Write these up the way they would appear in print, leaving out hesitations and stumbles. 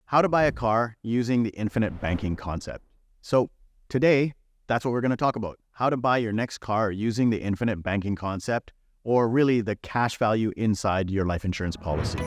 how to buy a car using the infinite banking concept. So today, that's what we're going to talk about. How to buy your next car using the infinite banking concept, or really the cash value inside your life insurance policy.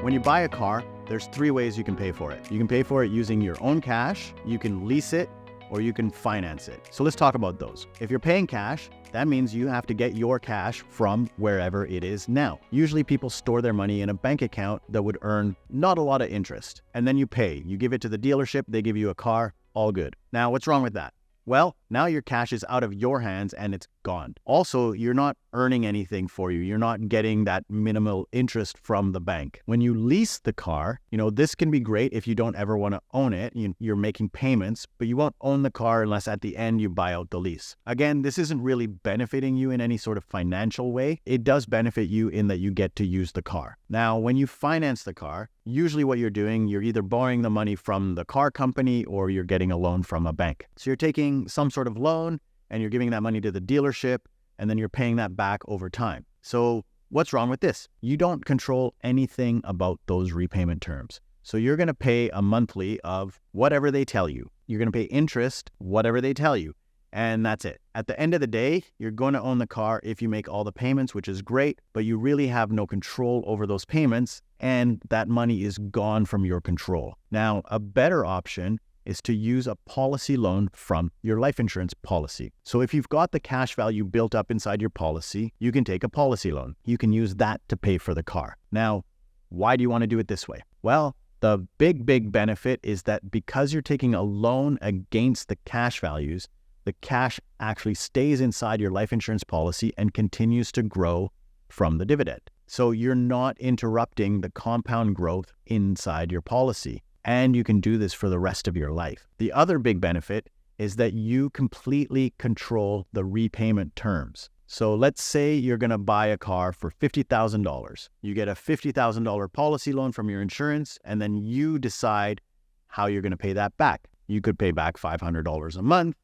When you buy a car, there's three ways you can pay for it. You can pay for it using your own cash, you can lease it, or you can finance it. So let's talk about those. If you're paying cash, that means you have to get your cash from wherever it is now. Usually people store their money in a bank account that would earn not a lot of interest. And then you pay. You give it to the dealership, they give you a car, all good. Now, what's wrong with that? Well, now your cash is out of your hands and it's gone. Also, you're not earning anything for you. You're not getting that minimal interest from the bank. When you lease the car, this can be great if you don't ever want to own it. You're making payments, but you won't own the car unless at the end you buy out the lease. Again, this isn't really benefiting you in any sort of financial way. It does benefit you in that you get to use the car. Now, when you finance the car, usually what you're doing, you're either borrowing the money from the car company or you're getting a loan from a bank. So you're taking some sort of loan and you're giving that money to the dealership and then you're paying that back over time. So what's wrong with this? You don't control anything about those repayment terms. So you're going to pay a monthly of whatever they tell you. You're going to pay interest, whatever they tell you. And that's it. At the end of the day, you're going to own the car if you make all the payments, which is great, but you really have no control over those payments and that money is gone from your control. Now, a better option is to use a policy loan from your life insurance policy. So if you've got the cash value built up inside your policy, you can take a policy loan. You can use that to pay for the car. Now, why do you want to do it this way? Well, the big benefit is that because you're taking a loan against the cash values, the cash actually stays inside your life insurance policy and continues to grow from the dividend. So you're not interrupting the compound growth inside your policy. And you can do this for the rest of your life. The other big benefit is that you completely control the repayment terms. So let's say you're going to buy a car for $50,000. You get a $50,000 policy loan from your insurance, and then you decide how you're going to pay that back. You could pay back $500 a month.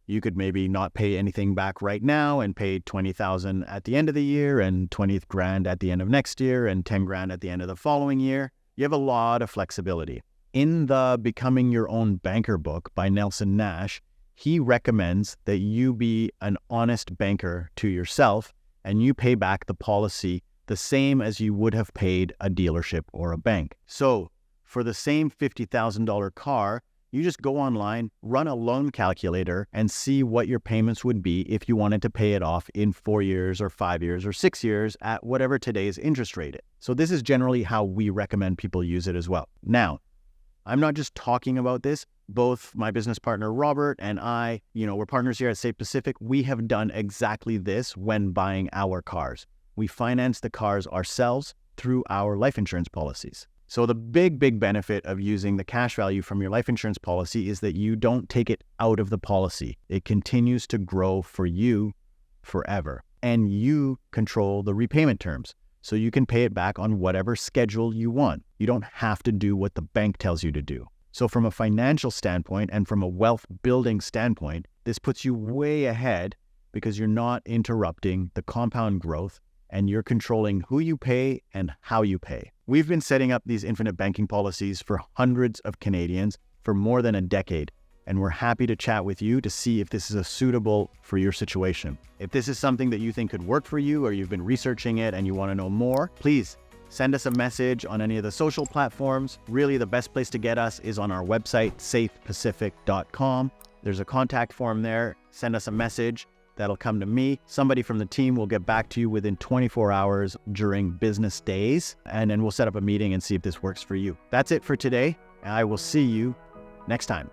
You could maybe not pay anything back right now and pay $20,000 at the end of the year and $20,000 at the end of next year and $10,000 at the end of the following year. You have a lot of flexibility. In the Becoming Your Own Banker book by Nelson Nash, he recommends that you be an honest banker to yourself and you pay back the policy the same as you would have paid a dealership or a bank. So for the same $50,000 car, you just go online, run a loan calculator, and see what your payments would be if you wanted to pay it off in 4 years or 5 years or 6 years at whatever today's interest rate is. So this is generally how we recommend people use it as well. Now, I'm not just talking about this. Both my business partner, Robert, and I, we're partners here at Safe Pacific. We have done exactly this when buying our cars. We finance the cars ourselves through our life insurance policies. So the big benefit of using the cash value from your life insurance policy is that you don't take it out of the policy. It continues to grow for you forever. And you control the repayment terms. So you can pay it back on whatever schedule you want. You don't have to do what the bank tells you to do. So from a financial standpoint and from a wealth building standpoint, this puts you way ahead because you're not interrupting the compound growth and you're controlling who you pay and how you pay. We've been setting up these infinite banking policies for hundreds of Canadians for more than a decade. And we're happy to chat with you to see if this is suitable for your situation. If this is something that you think could work for you or you've been researching it and you want to know more, please send us a message on any of the social platforms. Really, the best place to get us is on our website, safepacific.com. There's a contact form there. Send us a message. That'll come to me. Somebody from the team will get back to you within 24 hours during business days, and then we'll set up a meeting and see if this works for you. That's it for today. I will see you next time.